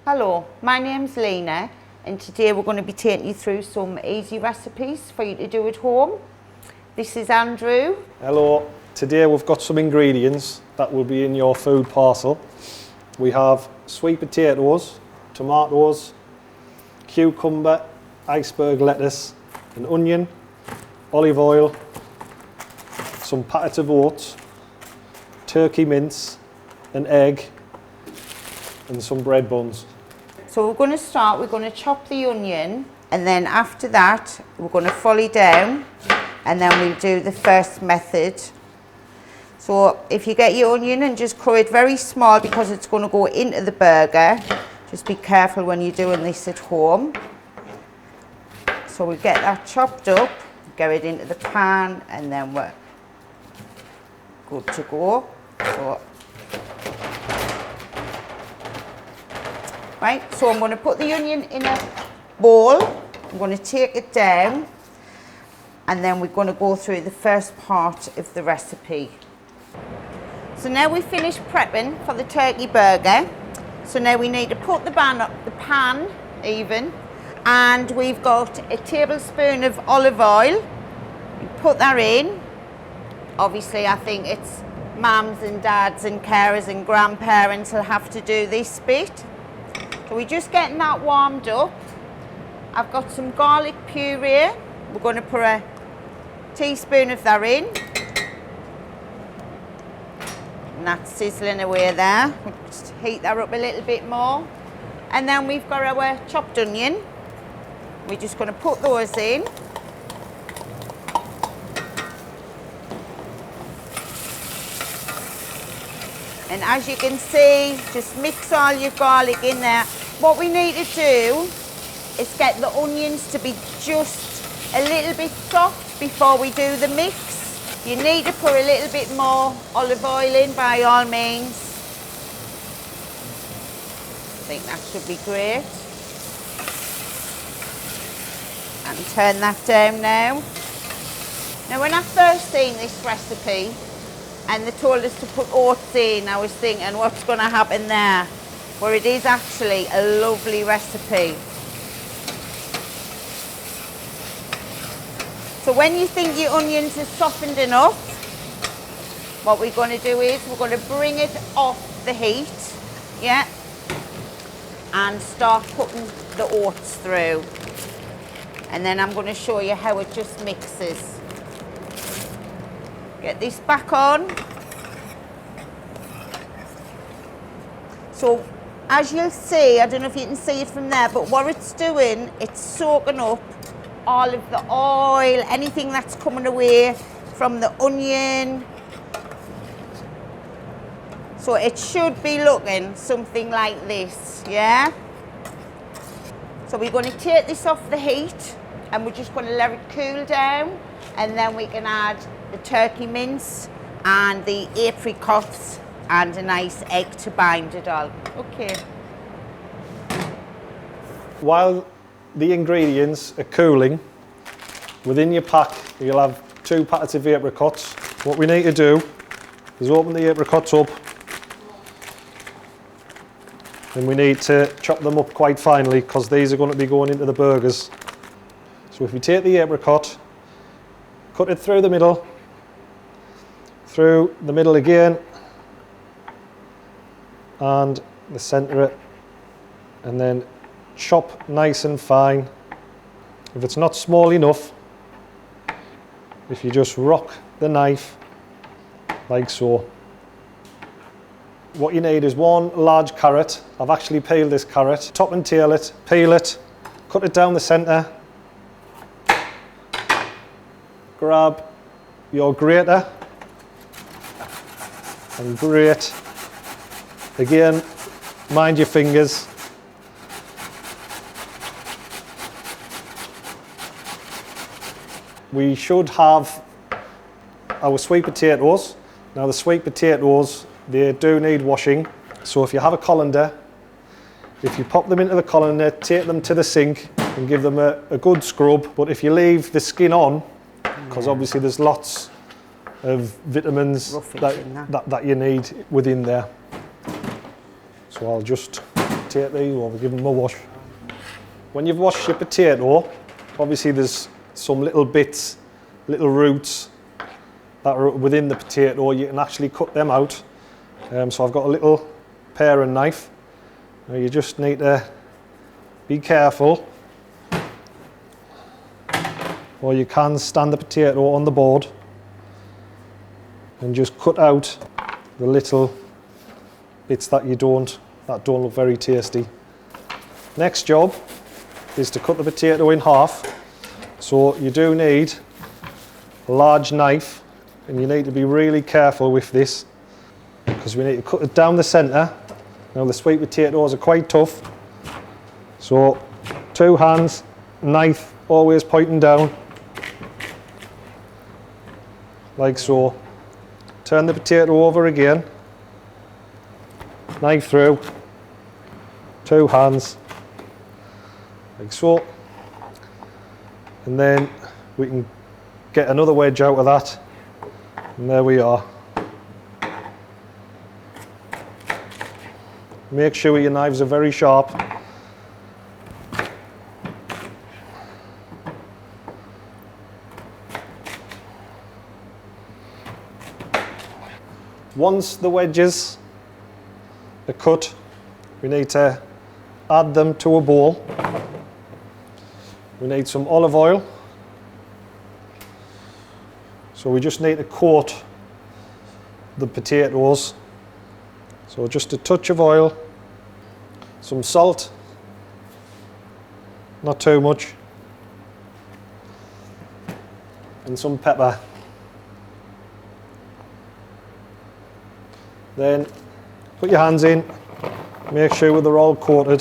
Hello, my name's Lena and today we're going to be taking you through some easy recipes for you to do at home. This is Andrew. Hello, today we've got some ingredients that will be in your food parcel. We have sweet potatoes, tomatoes, cucumber, iceberg lettuce, an onion, olive oil, some packet of oats, turkey mince, an egg and some bread buns. So we're going to chop the onion, and then after that we're going to folly down, and then we'll do the first method. So if you get your onion and just cut it very small because it's going to go into the burger, just be careful when you're doing this at home. So we get that chopped up, get it into the pan, and then we're good to go. So I'm going to put the onion in a bowl, I'm going to take it down, and then we're going to go through the first part of the recipe. So now we've finished prepping for the turkey burger. So now we need to put the pan even, and we've got a tablespoon of olive oil. We put that in. Obviously I think it's mums and dads and carers and grandparents will have to do this bit. So we're just getting that warmed up. I've got some garlic puree. We're going to put a teaspoon of that in. And that's sizzling away there. We'll just heat that up a little bit more. And then we've got our chopped onion. We're just going to put those in. And as you can see, just mix all your garlic in there. What we need to do is get the onions to be just a little bit soft before we do the mix. You need to put a little bit more olive oil in by all means. I think that should be great. And turn that down now. Now when I first seen this recipe, and they told us to put oats in, I was thinking, what's going to happen there? Well, it is actually a lovely recipe. So when you think your onions are softened enough, what we're going to do is we're going to bring it off the heat, yeah, and start putting the oats through. And then I'm going to show you how it just mixes. Get this back on. So as you'll see, I don't know if you can see it from there, but what it's doing, it's soaking up all of the oil, anything that's coming away from the onion. So it should be looking something like this, yeah? So we're going to take this off the heat and we're just going to let it cool down, and then we can add the turkey mince and the apricots and a nice egg to bind it all. Okay. While the ingredients are cooling, within your pack you'll have 2 packets of apricots. What we need to do is open the apricots up, and we need to chop them up quite finely because these are going to be going into the burgers. So if we take the apricot, cut it through the middle again, and the centre it, and then chop nice and fine. If it's not small enough, if you just rock the knife like so. What you need is 1 large carrot. I've actually peeled this carrot, top and tail it, peel it, cut it down the centre, grab your grater and grate. Again, mind your fingers. We should have our sweet potatoes. Now the sweet potatoes, they do need washing. So if you have a colander, if you pop them into the colander, take them to the sink and give them a good scrub. But if you leave the skin on, because obviously there's lots of vitamins that you need within there. So I'll just take these over, give them a wash. When you've washed your potato, obviously there's some little bits, little roots that are within the potato. You can actually cut them out. So I've got a little paring knife. Now you just need to be careful, or you can stand the potato on the board and just cut out the little bits that don't look very tasty. Next job is to cut the potato in half. So you do need a large knife, and you need to be really careful with this because we need to cut it down the centre. Now the sweet potatoes are quite tough, so 2 hands, knife always pointing down, like so. Turn the potato over again, knife through, 2 hands, like so. And then we can get another wedge out of that, and there we are. Make sure your knives are very sharp. Once the wedges are cut, we need to add them to a bowl. We need some olive oil. So we just need to coat the potatoes. So just a touch of oil, some salt, not too much, and some pepper. Then put your hands in, make sure they're all coated.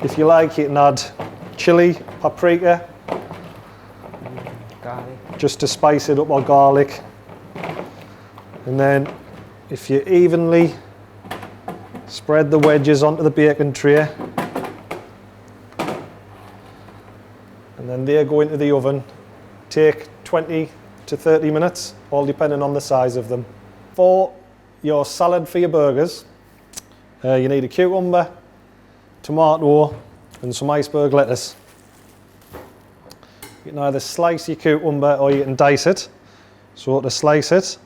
If you like, you can add chili, paprika, Garlic. just to spice it up, or garlic. And then if you evenly spread the wedges onto the baking tray, and then they go into the oven, take 20 to 30 minutes, all depending on the size of them. For your salad for your burgers, you need a cucumber, tomato, and some iceberg lettuce. You can either slice your cucumber or you can dice it. So to slice it,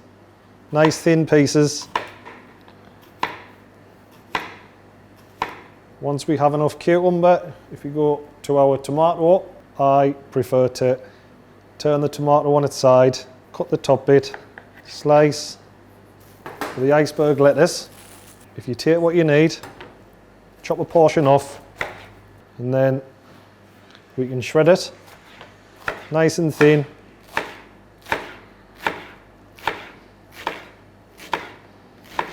nice thin pieces. Once we have enough cucumber, if we go to our tomato, I prefer to turn the tomato on its side, cut the top bit, slice the iceberg lettuce. If you take what you need, chop a portion off, and then we can shred it nice and thin.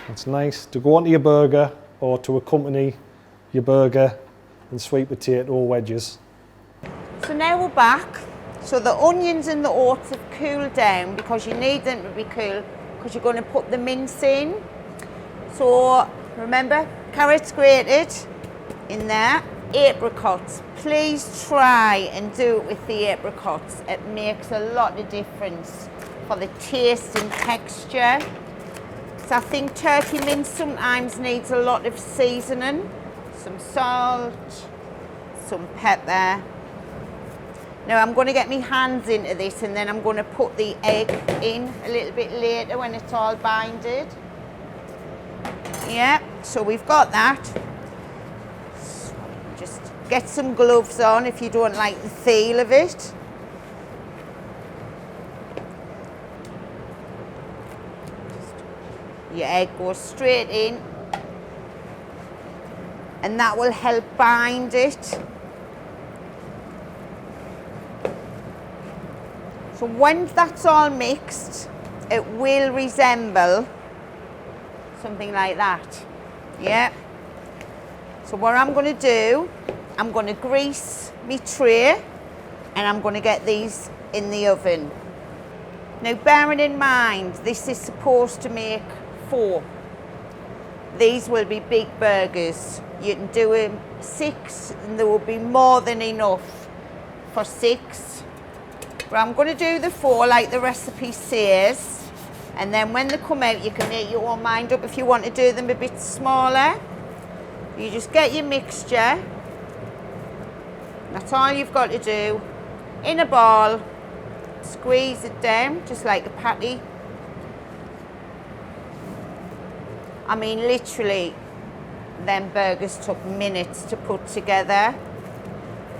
It's nice to go onto your burger or to accompany your burger and sweet potato wedges. So now we're back. So the onions and the oats have cooled down because you need them to be cool because you're going to put the mince in. So remember, carrots grated in there, apricots. Please try and do it with the apricots. It makes a lot of difference for the taste and texture. So I think turkey mince sometimes needs a lot of seasoning. Some salt, some pepper. Now I'm going to get my hands into this, and then I'm going to put the egg in a little bit later when it's all binded. Yeah, so we've got that. So just get some gloves on if you don't like the feel of it. Your egg goes straight in, and that will help bind it. So once that's all mixed, it will resemble something like that. Yeah. So what I'm going to do, I'm going to grease my tray, and I'm going to get these in the oven. Now bearing in mind, this is supposed to make 4. These will be big burgers. You can do 6, and there will be more than enough for 6. But I'm going to do the 4 like the recipe says, And then when they come out, you can make your own mind up if you want to do them a bit smaller. You just get your mixture. That's all you've got to do. In a ball, squeeze it down just like a patty. I mean, literally, them burgers took minutes to put together.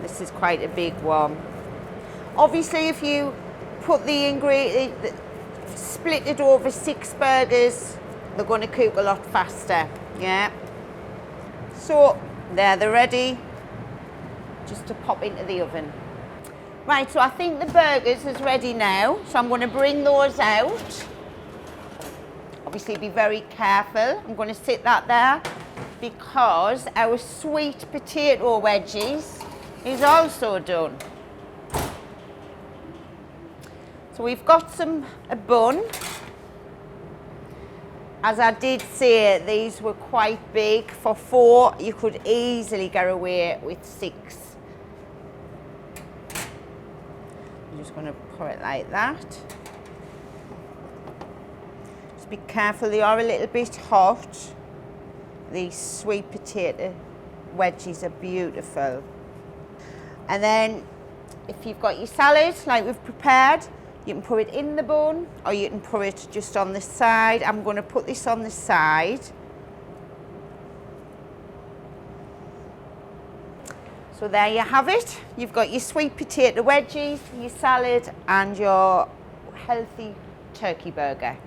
This is quite a big one. Obviously, if you put the ingredient, split it over 6 burgers, they're going to cook a lot faster. Yeah. So there, they're ready just to pop into the oven. Right, so I think the burgers is ready now. So I'm going to bring those out. Obviously be very careful. I'm going to sit that there because our sweet potato wedges is also done. So we've got a bun. As I did say, these were quite big. For 4, you could easily get away with 6. I'm just going to pour it like that. Just be careful, they are a little bit hot. These sweet potato wedges are beautiful. And then if you've got your salad like we've prepared, you can put it in the bun or you can put it just on the side. I'm going to put this on the side. So there you have it. You've got your sweet potato wedges, your salad and your healthy turkey burger.